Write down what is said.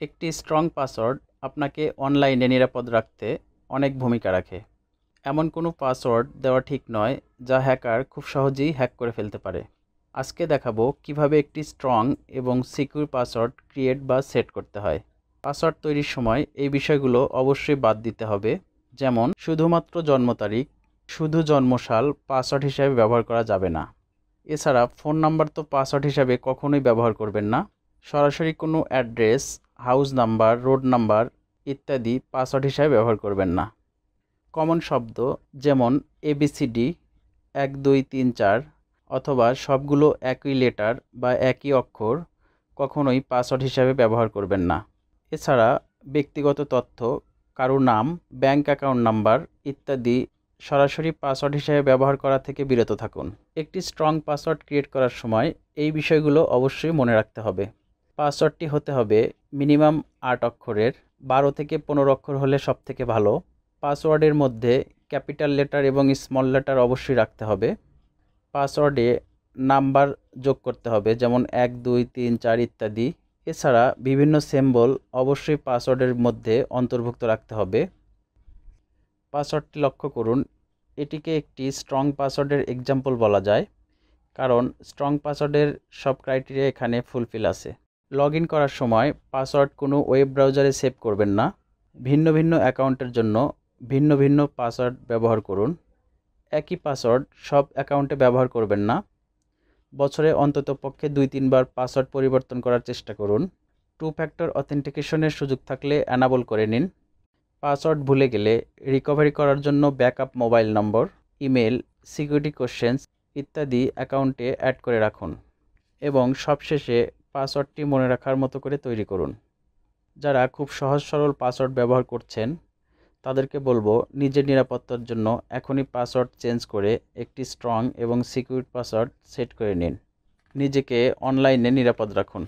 একটি strong password আপনাকে অনলাইনে নিরাপদ রাখতে অনেক ভূমিকা রাখে। এমন কোনো পাসওয়ার্ড দেওয়া ঠিক নয় যা হ্যাকার খুব সহজেই হ্যাক করে ফেলতে পারে। আজকে দেখাবো কিভাবে একটি স্ট্রং এবং সিকিউর পাসওয়ার্ড ক্রিয়েট বা সেট করতে হয়। পাসওয়ার্ড তৈরির সময় এই বিষয়গুলো অবশ্যই বাদ দিতে হবে, যেমন শুধুমাত্র জন্ম তারিখ, শুধু জন্মসাল পাসওয়ার্ড হিসাবে ব্যবহার করা যাবে না। এছাড়া ফোন নাম্বার তো পাসওয়ার্ড হিসাবে কখনোই ব্যবহার করবেন না। সরাসরি কোনো address, house number, road number ইত্যাদি পাসওয়ার্ড হিসাবে ব্যবহার করবেন না। কমন শব্দ যেমন ABCD 1 2 3 4 অথবা সবগুলো একই লেটার বা একই অক্ষর কখনোই পাসওয়ার্ড হিসাবে ব্যবহার করবেন না। এছাড়া ব্যক্তিগত তথ্য, কারো নাম, ব্যাংক অ্যাকাউন্ট নাম্বার ইত্যাদি সরাসরি পাসওয়ার্ড হিসেবে ব্যবহার করা থেকে বিরত থাকুন। একটি স্ট্রং পাসওয়ার্ড ক্রিয়েট করার সময় এই বিষয়গুলো অবশ্যই মনে রাখতে হবে। পাসওয়ার্ডটি হতে হবে মিনিমাম 8 অক্ষরের, 12 থেকে 15 অক্ষর হলে সবথেকে ভালো। পাসওয়ার্ডের মধ্যে ক্যাপিটাল লেটার এবং স্মল লেটার অবশ্যই রাখতে হবে। পাসওয়ার্ডে নাম্বার যোগ করতে হবে, যেমন 1 2 3 4 ইত্যাদি। এছাড়া বিভিন্ন সিম্বল অবশ্যই পাসওয়ার্ডের মধ্যে অন্তর্ভুক্ত রাখতে হবে। পাসওয়ার্ডটি লক্ষ্য করুন, এটিকে একটি স্ট্রং পাসওয়ার্ডের এক্সাম্পল বলা যায়, কারণ স্ট্রং পাসওয়ার্ডের সব ক্রাইটেরিয়া এখানে ফুলফিল আছে। লগ ইন করার সময় পাসওয়ার্ড কোনো ওয়েব ব্রাউজারে সেভ করবেন না। ভিন্ন ভিন্ন অ্যাকাউন্টের জন্য ভিন্ন ভিন্ন পাসওয়ার্ড ব্যবহার করুন। একই পাসওয়ার্ড সব অ্যাকাউন্টে ব্যবহার করবেন না। বছরে অন্ততপক্ষে 2-3 বার পাসওয়ার্ড পরিবর্তন করার চেষ্টা করুন। 2 ফ্যাক্টর অথেন্টিকেশনের সুযোগ থাকলে অ্যানাবল করে নিন। পাসওয়ার্ড ভুলে গেলে রিকভারি করার জন্য ব্যাকআপ মোবাইল নম্বর, ইমেল, সিকিউরিটি কোশ্চেন্স ইত্যাদি অ্যাকাউন্টে অ্যাড করে রাখুন। এবং সবশেষে পাসওয়ার্ডটি মনে রাখার মতো করে তৈরি করুন। যারা খুব সহজ সরল পাসওয়ার্ড ব্যবহার করছেন তাদেরকে বলবো, নিজের নিরাপত্তার জন্য এখনই পাসওয়ার্ড চেঞ্জ করে একটি স্ট্রং এবং সিকিউর পাসওয়ার্ড সেট করে নিন। নিজেকে অনলাইনে নিরাপদ রাখুন।